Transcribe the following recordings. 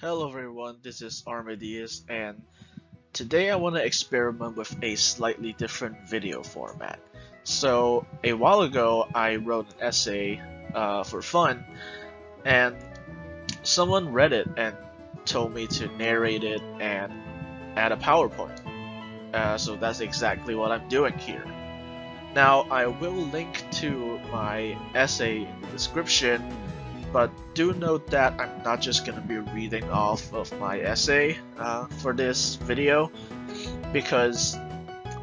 Hello everyone, this is Armadius, and today I want to experiment with a slightly different video format. So a while ago I wrote an essay for fun, and someone read it and told me to narrate it and add a PowerPoint. So that's exactly what I'm doing here. Now I will link to my essay in the description, but do note that I'm not just going to be reading off of my essay for this video, because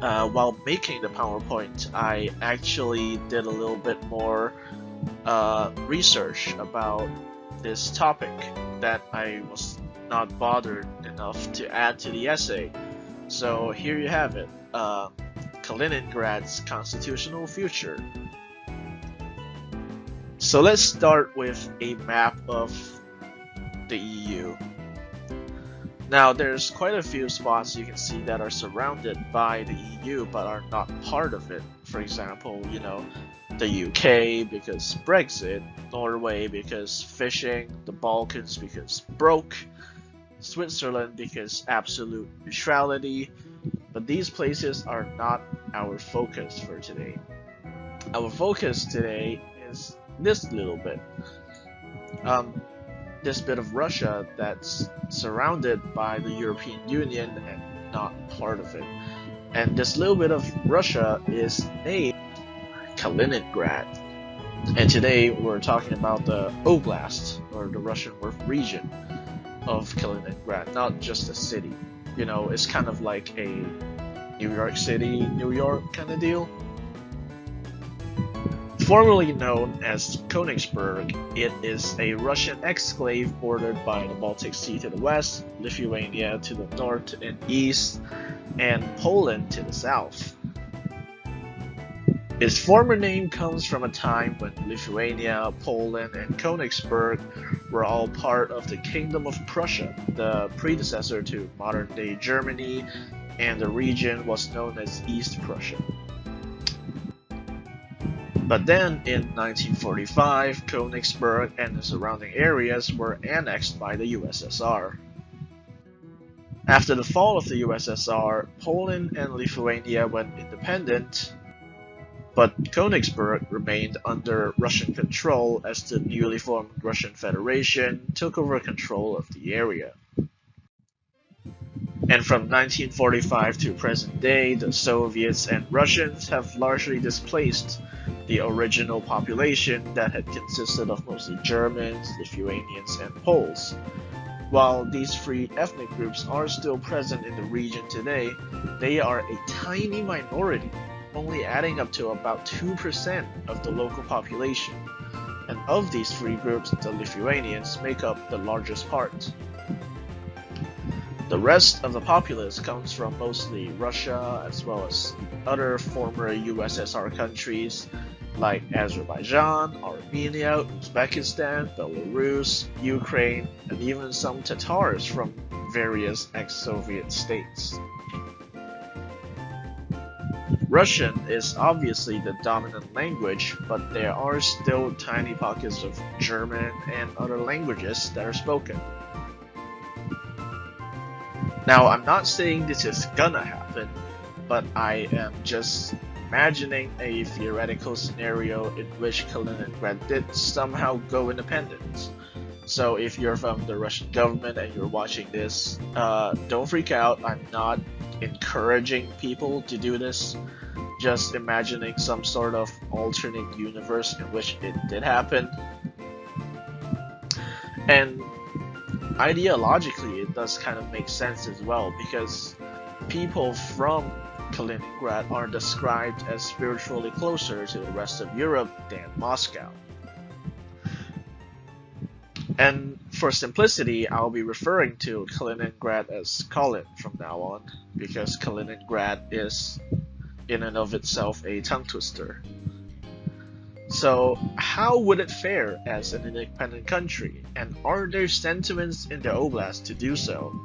while making the PowerPoint, I actually did a little bit more research about this topic that I was not bothered enough to add to the essay. So here you have it, Kaliningrad's constitutional future. So let's start with a map of the EU. Now there's quite a few spots you can see that are surrounded by the EU but are not part of it. For example, the UK because Brexit, Norway because fishing, the Balkans because broke, Switzerland because absolute neutrality, but these places are not our focus for today. Our focus today is this little bit. This bit of Russia that's surrounded by the European Union and not part of it. And this little bit of Russia is named Kaliningrad. And today we're talking about the Oblast, or the Russian region of Kaliningrad, not just a city. It's kind of like a New York City, New York kind of deal. Formerly known as Königsberg, it is a Russian exclave bordered by the Baltic Sea to the west, Lithuania to the north and east, and Poland to the south. Its former name comes from a time when Lithuania, Poland, and Königsberg were all part of the Kingdom of Prussia, the predecessor to modern-day Germany, and the region was known as East Prussia. But then, in 1945, Königsberg and the surrounding areas were annexed by the USSR. After the fall of the USSR, Poland and Lithuania went independent, but Königsberg remained under Russian control as the newly formed Russian Federation took over control of the area. And from 1945 to present day, the Soviets and Russians have largely displaced the original population that had consisted of mostly Germans, Lithuanians, and Poles. While these three ethnic groups are still present in the region today, they are a tiny minority, only adding up to about 2% of the local population. And of these three groups, the Lithuanians make up the largest part. The rest of the populace comes from mostly Russia, as well as other former USSR countries like Azerbaijan, Armenia, Uzbekistan, Belarus, Ukraine, and even some Tatars from various ex-Soviet states. Russian is obviously the dominant language, but there are still tiny pockets of German and other languages that are spoken. Now, I'm not saying this is gonna happen, but I am just imagining a theoretical scenario in which Kaliningrad did somehow go independent. So if you're from the Russian government and you're watching this, don't freak out. I'm not encouraging people to do this, just imagining some sort of alternate universe in which it did happen. And ideologically, it does kind of make sense as well, because people from Kaliningrad are described as spiritually closer to the rest of Europe than Moscow. And for simplicity, I'll be referring to Kaliningrad as Kalin from now on, because Kaliningrad is in and of itself a tongue twister. So how would it fare as an independent country, and are there sentiments in the Oblast to do so?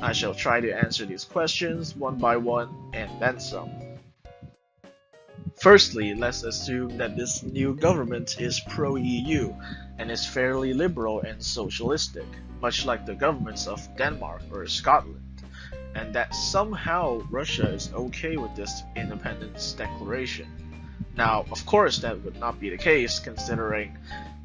I shall try to answer these questions one by one and then some. Firstly, let's assume that this new government is pro-EU and is fairly liberal and socialistic, much like the governments of Denmark or Scotland, and that somehow Russia is okay with this independence declaration. Now, of course, that would not be the case, considering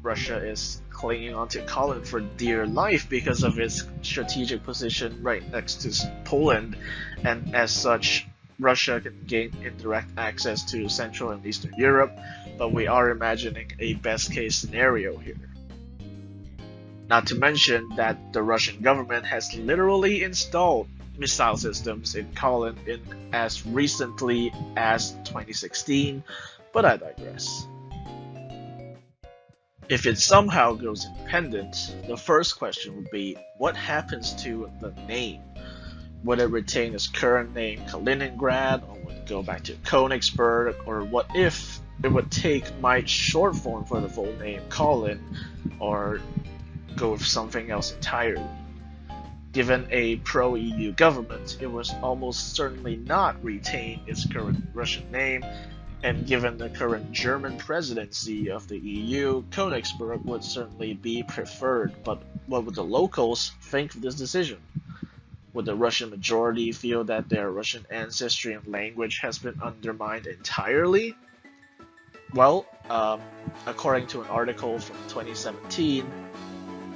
Russia is clinging onto Colin for dear life because of its strategic position right next to Poland, and as such, Russia can gain indirect access to Central and Eastern Europe, but we are imagining a best case scenario here. Not to mention that the Russian government has literally installed missile systems in Colin in as recently as 2016, but I digress. If it somehow goes independent, the first question would be, what happens to the name? Would it retain its current name Kaliningrad, or would it go back to Königsberg, or what if it would take my short form for the full name Colin, or go with something else entirely? Given a pro-EU government, it was almost certainly not retain its current Russian name, and given the current German presidency of the EU, Königsberg would certainly be preferred, but what would the locals think of this decision? Would the Russian majority feel that their Russian ancestry and language has been undermined entirely? Well, according to an article from 2017,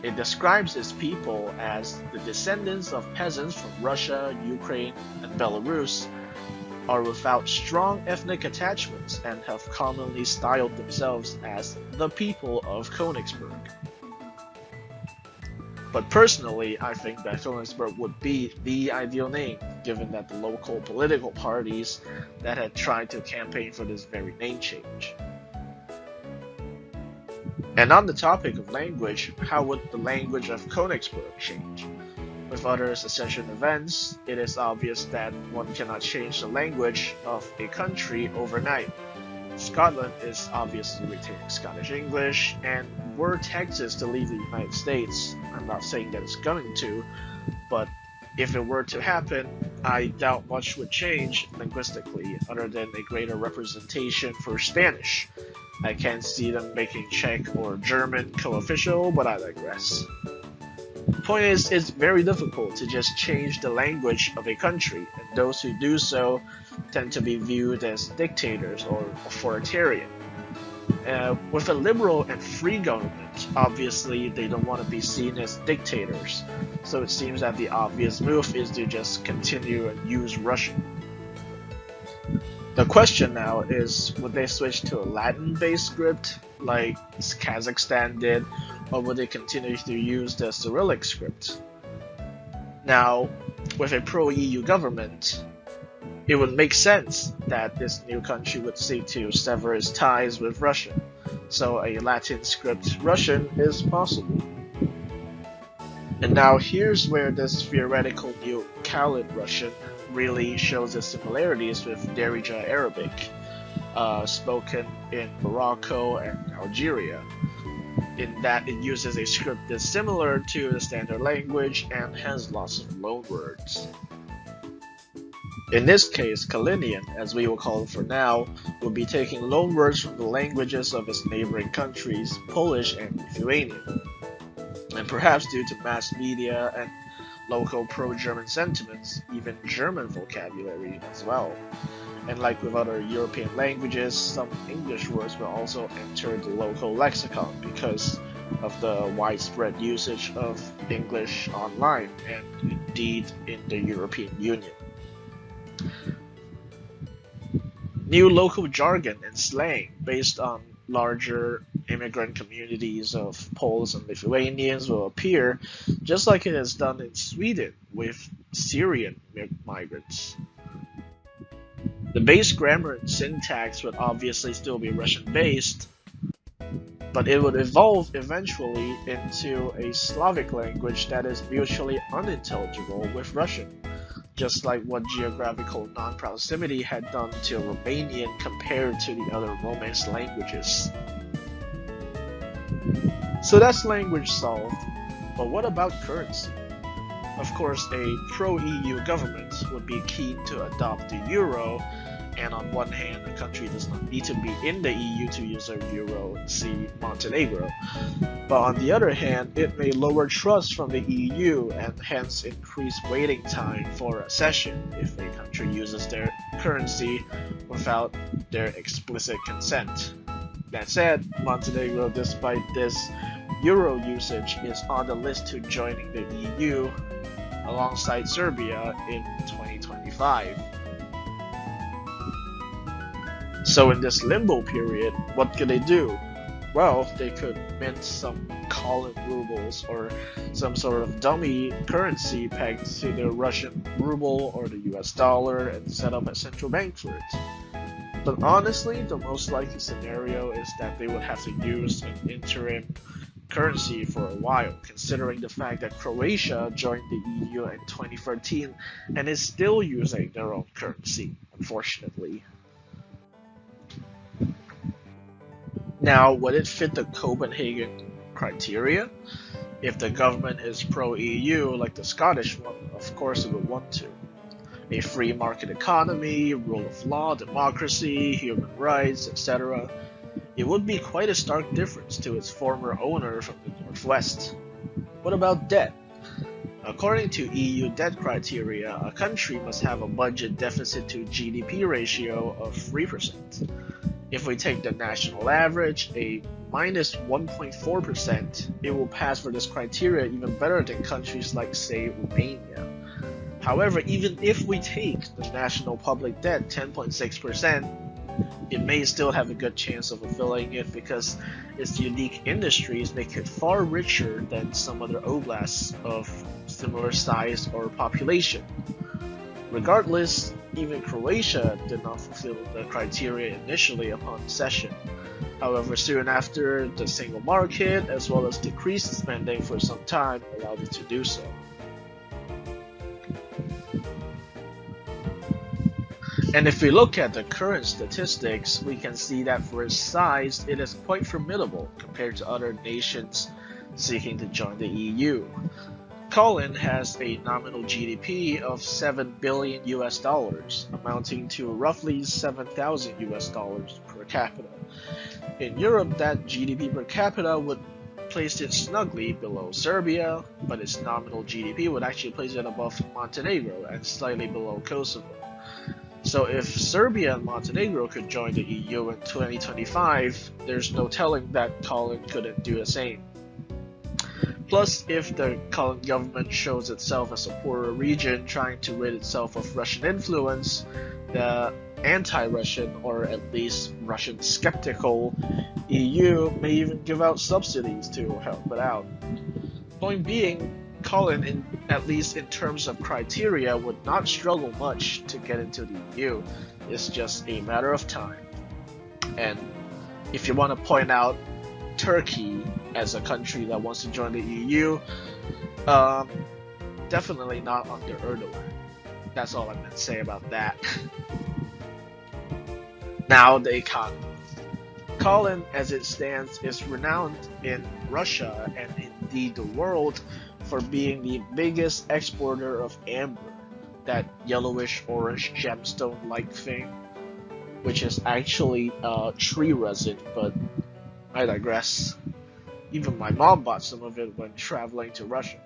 it describes its people as the descendants of peasants from Russia, Ukraine, and Belarus, are without strong ethnic attachments and have commonly styled themselves as the people of Königsberg. But personally, I think that Königsberg would be the ideal name, given that the local political parties that had tried to campaign for this very name change. And on the topic of language, how would the language of Königsberg change? With other secession events, it is obvious that one cannot change the language of a country overnight. Scotland is obviously retaining Scottish English, and were Texas to leave the United States, I'm not saying that it's going to, but if it were to happen, I doubt much would change linguistically other than a greater representation for Spanish. I can't see them making Czech or German co-official, but I digress. The point is, it's very difficult to just change the language of a country, and those who do so tend to be viewed as dictators or authoritarian. With a liberal and free government, obviously they don't want to be seen as dictators, so it seems that the obvious move is to just continue and use Russian. The question now is, would they switch to a Latin-based script like Kazakhstan did, or would they continue to use the Cyrillic script? Now, with a pro-EU government, it would make sense that this new country would seek to sever its ties with Russia, so a Latin script Russian is possible. And now here's where this theoretical new Khalid Russian really shows its similarities with Darija Arabic, spoken in Morocco and Algeria, in that it uses a script that's similar to the standard language and has lots of loanwords. In this case, Kalinian, as we will call it for now, will be taking loanwords from the languages of its neighboring countries, Polish and Lithuanian. And perhaps due to mass media and local pro-German sentiments, even German vocabulary as well. And like with other European languages, some English words will also enter the local lexicon because of the widespread usage of English online and indeed in the European Union. New local jargon and slang based on larger immigrant communities of Poles and Lithuanians will appear, just like it has done in Sweden with Syrian migrants. The base grammar and syntax would obviously still be Russian-based, but it would evolve eventually into a Slavic language that is mutually unintelligible with Russian, just like what geographical non-proximity had done to Romanian compared to the other Romance languages. So that's language solved, but what about currency? Of course, a pro-EU government would be keen to adopt the euro, and on one hand, a country does not need to be in the EU to use a euro, see Montenegro. But on the other hand, it may lower trust from the EU and hence increase waiting time for accession if a country uses their currency without their explicit consent. That said, Montenegro, despite this euro usage, is on the list to joining the EU alongside Serbia in 2025. So in this limbo period, what could they do? Well, they could mint some Colin rubles or some sort of dummy currency pegged to the Russian ruble or the US dollar and set up a central bank for it. But honestly, the most likely scenario is that they would have to use an interim currency for a while, considering the fact that Croatia joined the EU in 2013 and is still using their own currency, unfortunately. Now, would it fit the Copenhagen criteria? If the government is pro-EU, like the Scottish one, of course it would want to. A free market economy, rule of law, democracy, human rights, etc. It would be quite a stark difference to its former owner from the Northwest. What about debt? According to EU debt criteria, a country must have a budget deficit to GDP ratio of 3%. If we take the national average, a minus 1.4%, it will pass for this criteria even better than countries like, say, Romania. However, even if we take the national public debt 10.6%, it may still have a good chance of fulfilling it because its unique industries make it far richer than some other oblasts of similar size or population. Regardless, even Croatia did not fulfill the criteria initially upon accession. However, soon after, the single market, as well as decreased spending for some time, allowed it to do so. And if we look at the current statistics, we can see that for its size, it is quite formidable compared to other nations seeking to join the EU. Colin has a nominal GDP of 7 billion US dollars, amounting to roughly 7,000 US dollars per capita. In Europe, that GDP per capita would place it snugly below Serbia, but its nominal GDP would actually place it above Montenegro and slightly below Kosovo. So if Serbia and Montenegro could join the EU in 2025, there's no telling that Colin couldn't do the same. Plus, if the Colin government shows itself as a poorer region trying to rid itself of Russian influence, the anti-Russian, or at least Russian skeptical, EU may even give out subsidies to help it out. Point being, Colin, at least in terms of criteria, would not struggle much to get into the EU. It's just a matter of time. And if you want to point out Turkey as a country that wants to join the EU, definitely not under Erdogan. That's all I'm going to say about that. Now, the economy. Colin, as it stands, is renowned in Russia and indeed the world for being the biggest exporter of amber, that yellowish-orange gemstone-like thing, which is actually tree resin, but I digress. Even my mom bought some of it when traveling to Russia.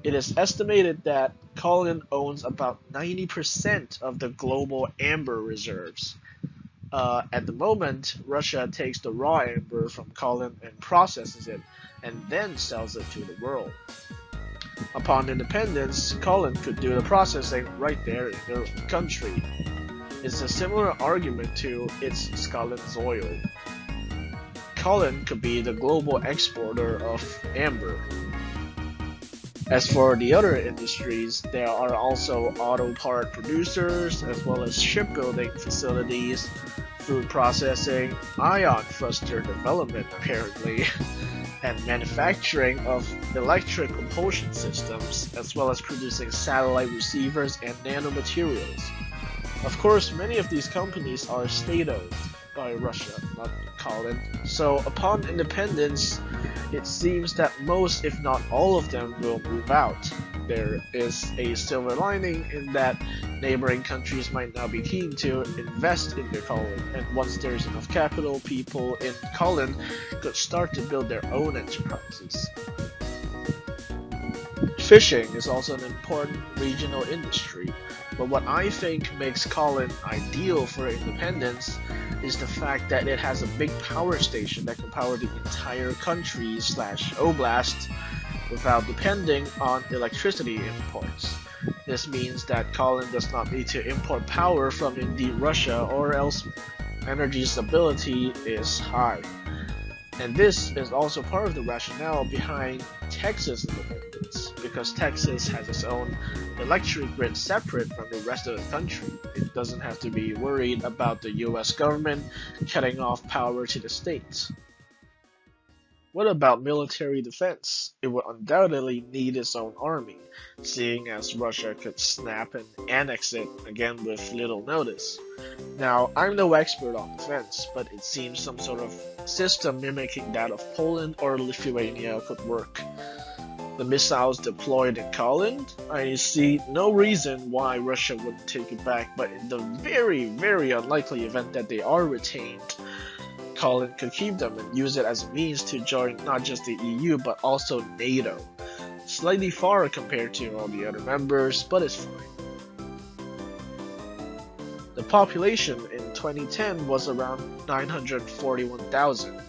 It is estimated that Colin owns about 90% of the global amber reserves. At the moment, Russia takes the raw amber from Colin and processes it, and then sells it to the world. Upon independence, Colin could do the processing right there in their own country. It's a similar argument to its Scolin's oil. Colin could be the global exporter of amber. As for the other industries, there are also auto part producers, as well as shipbuilding facilities, food processing, ion thruster development apparently, and manufacturing of electric propulsion systems, as well as producing satellite receivers and nanomaterials. Of course, many of these companies are state-owned by Russia, not Colin. So upon independence, it seems that most, if not all of them, will move out. there is a silver lining in that neighboring countries might now be keen to invest in the colony, and once there's enough capital, people in Colin could start to build their own enterprises. Fishing is also an important regional industry, but what I think makes Colin ideal for independence is the fact that it has a big power station that can power the entire country slash oblast without depending on electricity imports. This means that Colin does not need to import power from indeed Russia or elsewhere. Energy stability is high. And this is also part of the rationale behind Texas independence, because Texas has its own electric grid separate from the rest of the country. It doesn't have to be worried about the US government cutting off power to the states. What about military defense? It would undoubtedly need its own army, seeing as Russia could snap and annex it again with little notice. Now, I'm no expert on defense, but it seems some sort of system mimicking that of Poland or Lithuania could work. The missiles deployed in Coland, I see no reason why Russia wouldn't take it back, but in the very, very unlikely event that they are retained, Colin could keep them and use it as a means to join not just the EU but also NATO. Slightly far compared to all the other members, but it's fine. The population in 2010 was around 941,000,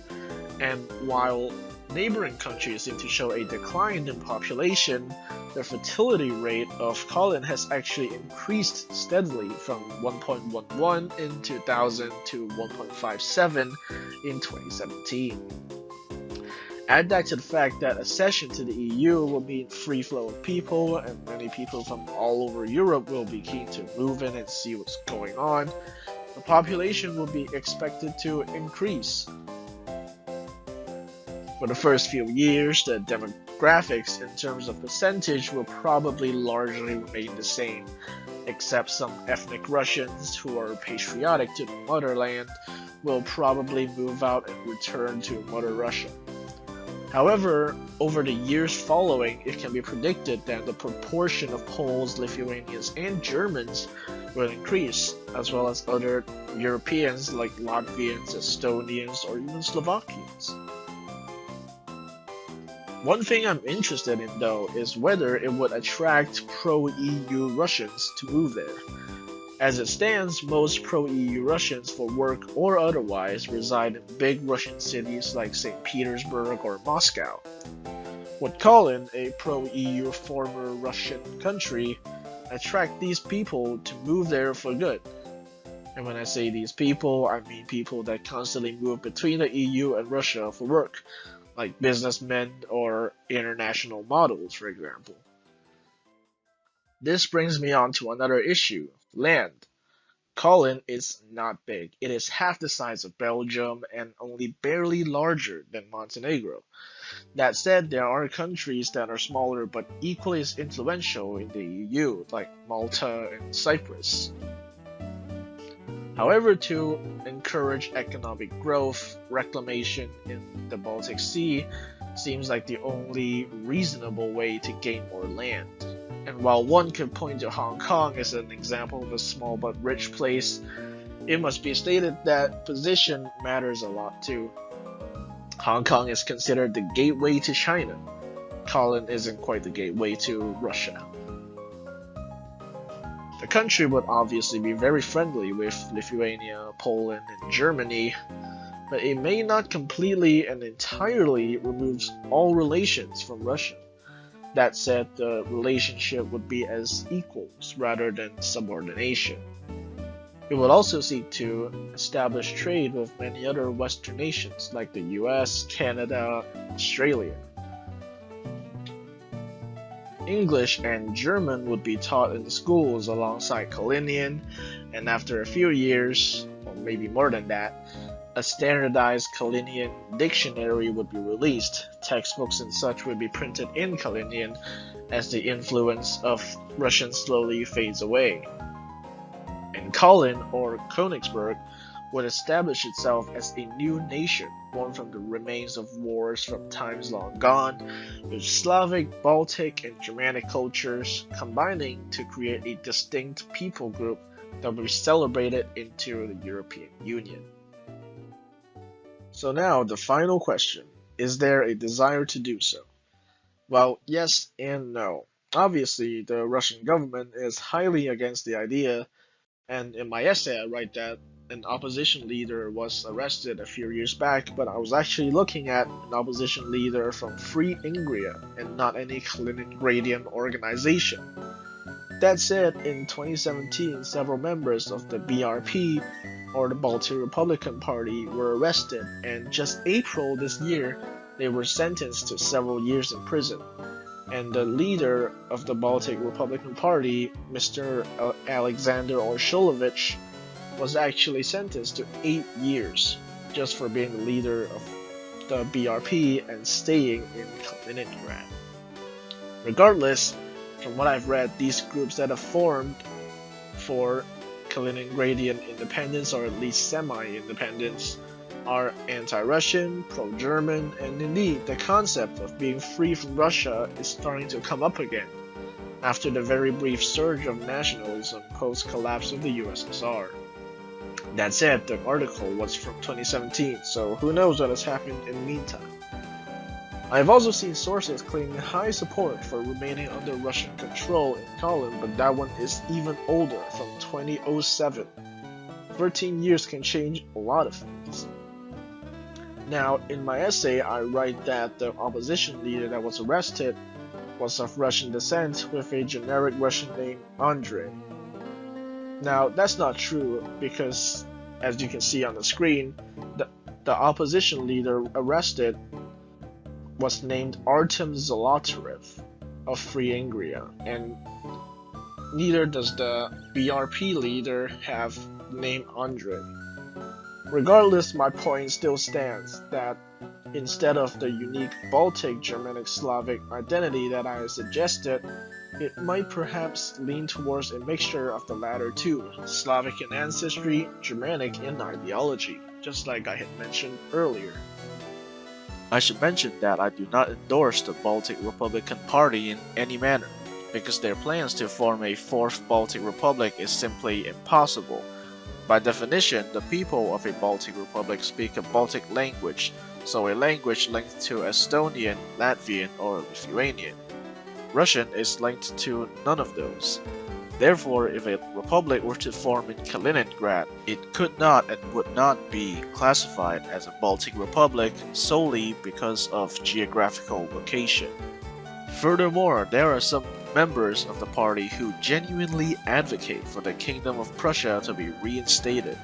and while neighboring countries seem to show a decline in population, the fertility rate of Colin has actually increased steadily from 1.11 in 2000 to 1.57 in 2017. Add that to the fact that accession to the EU will mean free flow of people, and many people from all over Europe will be keen to move in and see what's going on. The population will be expected to increase. For the first few years, the demographics in terms of percentage will probably largely remain the same, except some ethnic Russians who are patriotic to the motherland will probably move out and return to Mother Russia. However, over the years following, it can be predicted that the proportion of Poles, Lithuanians, and Germans will increase, as well as other Europeans like Latvians, Estonians, or even Slovakians. One thing I'm interested in, though, is whether it would attract pro-EU Russians to move there. As it stands, most pro-EU Russians for work or otherwise reside in big Russian cities like St. Petersburg or Moscow. Would Colin, a pro-EU former Russian country, attract these people to move there for good? And when I say these people, I mean people that constantly move between the EU and Russia for work, like businessmen or international models, for example. This brings me on to another issue, land. Colin is not big. It is half the size of Belgium and only barely larger than Montenegro. That said, there are countries that are smaller but equally as influential in the EU, like Malta and Cyprus. However, to encourage economic growth, reclamation in the Baltic Sea seems like the only reasonable way to gain more land. And while one could point to Hong Kong as an example of a small but rich place, it must be stated that position matters a lot too. Hong Kong is considered the gateway to China. Colin isn't quite the gateway to Russia. The country would obviously be very friendly with Lithuania, Poland, and Germany, but it may not completely and entirely remove all relations from Russia. That said, the relationship would be as equals rather than subordination. It would also seek to establish trade with many other Western nations like the US, Canada, and Australia. English and German would be taught in the schools alongside Kalinian, and after a few years, or maybe more than that, a standardized Kalinian dictionary would be released. Textbooks and such would be printed in Kalinian as the influence of Russian slowly fades away. And Colin, or Königsberg, would establish itself as a new nation born from the remains of wars from times long gone, with Slavic, Baltic, and Germanic cultures combining to create a distinct people group that will be celebrated into the European Union. So now the final question, is there a desire to do so? Well, yes and no. Obviously, the Russian government is highly against the idea, and in my essay I write that an opposition leader was arrested a few years back, but I was actually looking at an opposition leader from Free Ingria and not any Kaliningradian organization. That said, in 2017, several members of the BRP, or the Baltic Republican Party, were arrested, and just April this year, they were sentenced to several years in prison. And the leader of the Baltic Republican Party, Mr. Alexander Orsholovich, was actually sentenced to 8 years just for being the leader of the BRP and staying in Kaliningrad. Regardless, from what I've read, these groups that have formed for Kaliningradian independence, or at least semi-independence, are anti-Russian, pro-German, and indeed the concept of being free from Russia is starting to come up again after the very brief surge of nationalism post-collapse of the USSR. That said, the article was from 2017, so who knows what has happened in the meantime. I have also seen sources claiming high support for remaining under Russian control in Tallinn, but that one is even older, from 2007. 13 years can change a lot of things. Now, in my essay, I write that the opposition leader that was arrested was of Russian descent with a generic Russian name, Andrei. Now, that's not true because, as you can see on the screen, the opposition leader arrested was named Artem Zolotarev of Free Ingria, and neither does the BRP leader have the name Andrei. Regardless, my point still stands that instead of the unique Baltic Germanic Slavic identity that I suggested, it might perhaps lean towards a mixture of the latter two, Slavic in ancestry, Germanic in ideology, just like I had mentioned earlier. I should mention that I do not endorse the Baltic Republican Party in any manner, because their plans to form a fourth Baltic Republic is simply impossible. By definition, the people of a Baltic Republic speak a Baltic language, so a language linked to Estonian, Latvian, or Lithuanian. Russian is linked to none of those. Therefore, if a republic were to form in Kaliningrad, it could not and would not be classified as a Baltic Republic solely because of geographical location. Furthermore, there are some members of the party who genuinely advocate for the Kingdom of Prussia to be reinstated.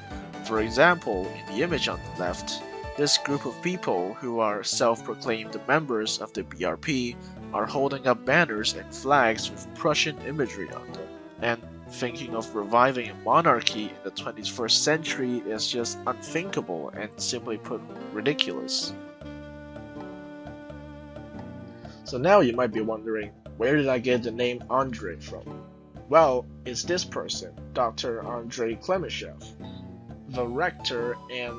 For example, in the image on the left, this group of people who are self-proclaimed members of the BRP are holding up banners and flags with Prussian imagery on them. And thinking of reviving a monarchy in the 21st century is just unthinkable and, simply put, ridiculous. So now you might be wondering, where did I get the name Andrei from? Well, it's this person, Dr. Andrei Klemyshev, the rector and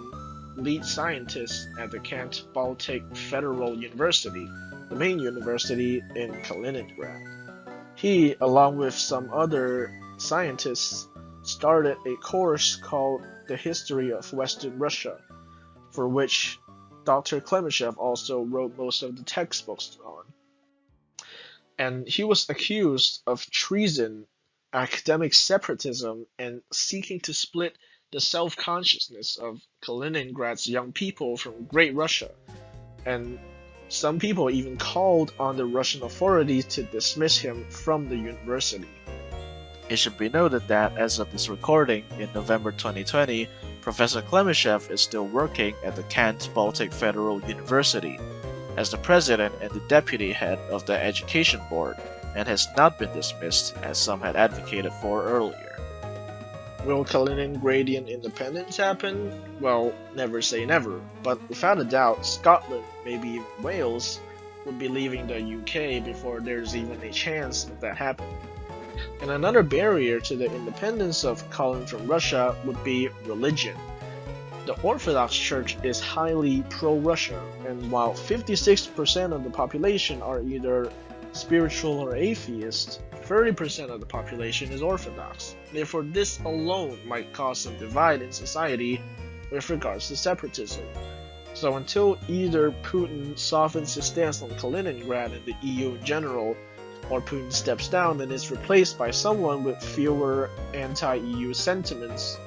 lead scientist at the Kent Baltic Federal University, the main university in Kaliningrad. He, along with some other scientists, started a course called The History of Western Russia, for which Dr. Klemyshev also wrote most of the textbooks on. And he was accused of treason, academic separatism, and seeking to split the self-consciousness of Kaliningrad's young people from Great Russia. And some people even called on the Russian authorities to dismiss him from the university. It should be noted that as of this recording, in November 2020, Professor Klemyshev is still working at the Kent Baltic Federal University as the president and the deputy head of the education board, and has not been dismissed as some had advocated for earlier. Will Kaliningradian independence happen? Well, never say never, but without a doubt, Scotland, maybe even Wales, would be leaving the UK before there's even a chance of that happening. And another barrier to the independence of Kaliningrad from Russia would be religion. The Orthodox Church is highly pro-Russia, and while 56% of the population are either spiritual or atheist, 30% of the population is Orthodox. Therefore, this alone might cause some divide in society with regards to separatism. So until either Putin softens his stance on Kaliningrad and the EU in general, or Putin steps down and is replaced by someone with fewer anti-EU sentiments,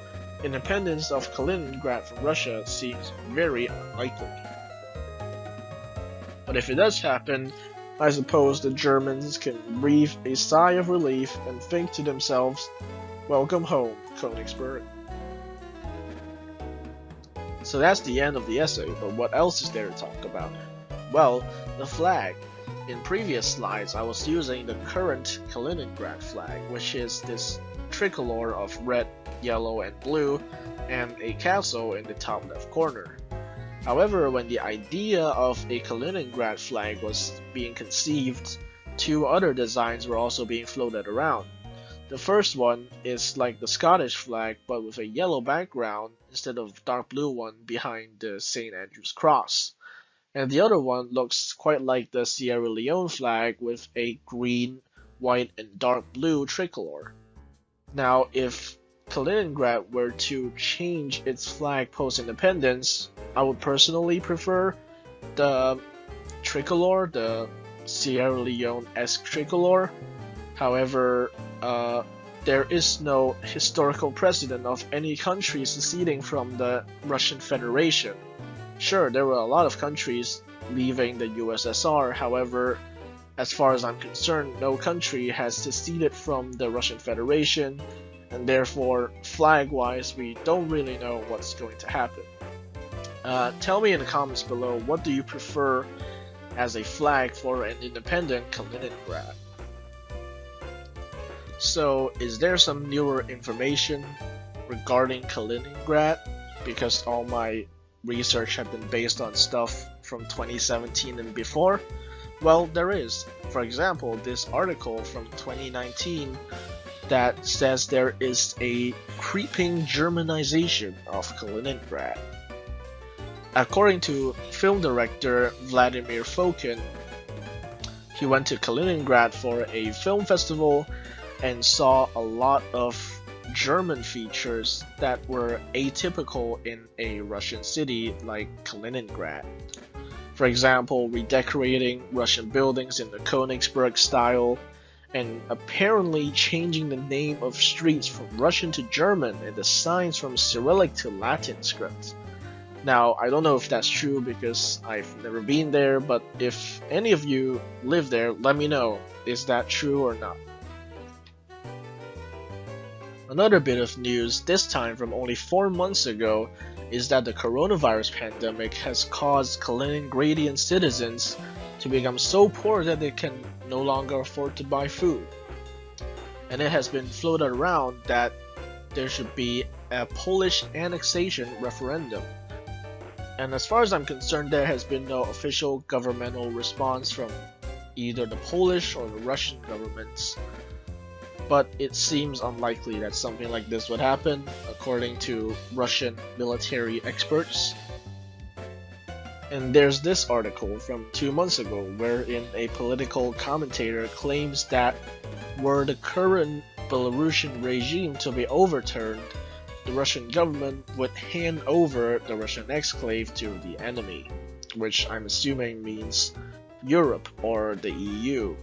independence of Kaliningrad from Russia seems very unlikely. But if it does happen, I suppose the Germans can breathe a sigh of relief and think to themselves, "Welcome home, Königsberg." So that's the end of the essay, but what else is there to talk about? Well, the flag. In previous slides, I was using the current Kaliningrad flag, which is this tricolor of red, yellow, and blue, and a castle in the top left corner. However, when the idea of a Kaliningrad flag was being conceived, two other designs were also being floated around. The first one is like the Scottish flag, but with a yellow background instead of dark blue one behind the St. Andrew's cross. And the other one looks quite like the Sierra Leone flag with a green, white, and dark blue tricolor. Now, if Kaliningrad were to change its flag post-independence, I would personally prefer the tricolor, the Sierra Leone-esque tricolor. However, there is no historical precedent of any country seceding from the Russian Federation. Sure, there were a lot of countries leaving the USSR, however, as far as I'm concerned, no country has seceded from the Russian Federation, and therefore, flag-wise, we don't really know what's going to happen. Tell me in the comments below, what do you prefer as a flag for an independent Kaliningrad? So, is there some newer information regarding Kaliningrad? Because all my research have been based on stuff from 2017 and before? Well, there is. For example, this article from 2019 that says there is a creeping Germanization of Kaliningrad. According to film director Vladimir Fokin, he went to Kaliningrad for a film festival and saw a lot of German features that were atypical in a Russian city like Kaliningrad. For example, redecorating Russian buildings in the Königsberg style, and apparently changing the name of streets from Russian to German and the signs from Cyrillic to Latin script. Now, I don't know if that's true because I've never been there, but if any of you live there, let me know, is that true or not? Another bit of news, this time from only 4 months ago, is that the coronavirus pandemic has caused Kaliningradian citizens to become so poor that they can no longer afford to buy food. And it has been floated around that there should be a Polish annexation referendum. And as far as I'm concerned, there has been no official governmental response from either the Polish or the Russian governments. But it seems unlikely that something like this would happen, according to Russian military experts. And there's this article from 2 months ago, wherein a political commentator claims that were the current Belarusian regime to be overturned, the Russian government would hand over the Russian exclave to the enemy, which I'm assuming means Europe or the EU.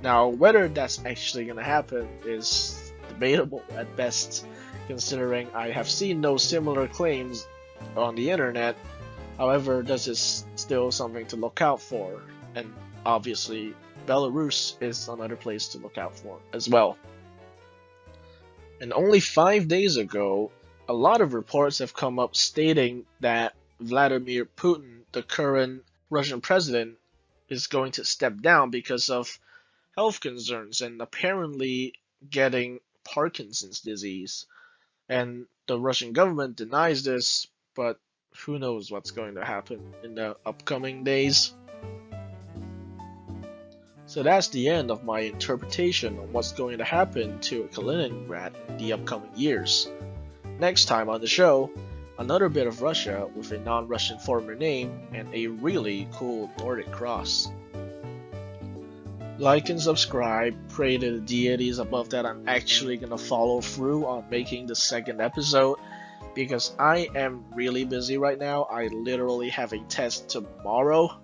Now, whether that's actually going to happen is debatable at best, considering I have seen no similar claims on the internet. However, this is still something to look out for, and obviously Belarus is another place to look out for as well. And only 5 days ago, a lot of reports have come up stating that Vladimir Putin, the current Russian president, is going to step down because of health concerns and apparently getting Parkinson's disease. And the Russian government denies this, but who knows what's going to happen in the upcoming days. So that's the end of my interpretation on what's going to happen to Kaliningrad in the upcoming years. Next time on the show, another bit of Russia with a non-Russian former name, and a really cool Nordic cross. Like and subscribe, pray to the deities above that I'm actually gonna follow through on making the second episode, because I am really busy right now. I literally have a test tomorrow.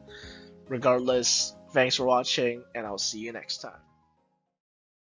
Regardless, thanks for watching, and I'll see you next time.